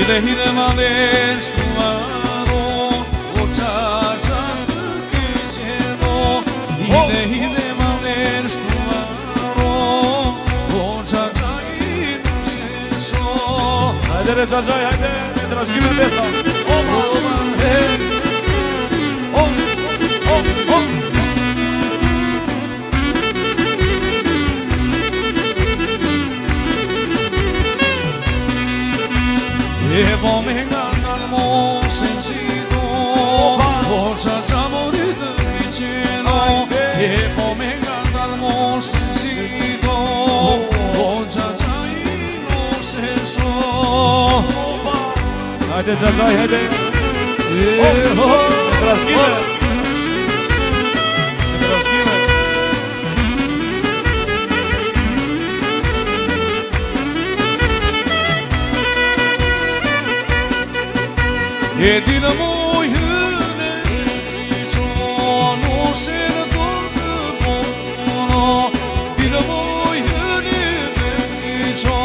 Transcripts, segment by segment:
hile malesh tuaro, o çaça kishero. Hile malesh tuaro, o çaça inusheso. Hajde re çaçaj, hajde, e trashkime besa. E po me nga nalmo sentito, o çaça morito vicino. E po me nga nalmo sentito, o çaça inusheso. Hajde çaçaj, hajde. Trashkime. E di në mujën e qo, nushe në dorë të puno. Di në mujën e qo,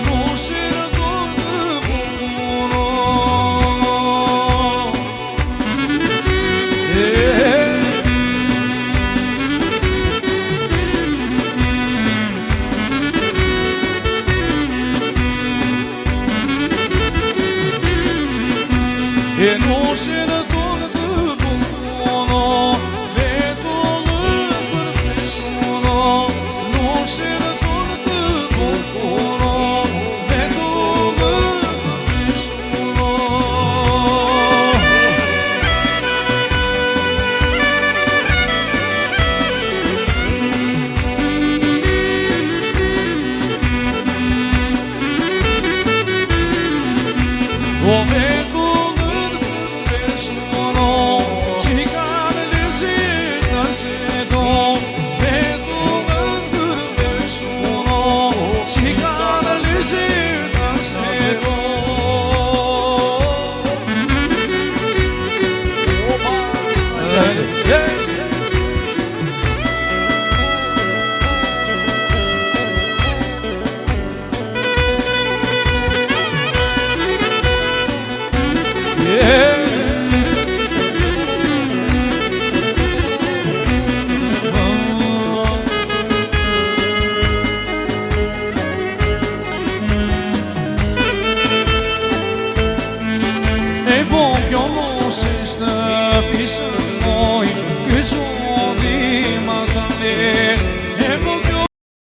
nushe në dorë të puno. E nushe në dorë të puno, veto më përpeshuno. Nushe në dorë të puno, veto më përpeshuno. O veto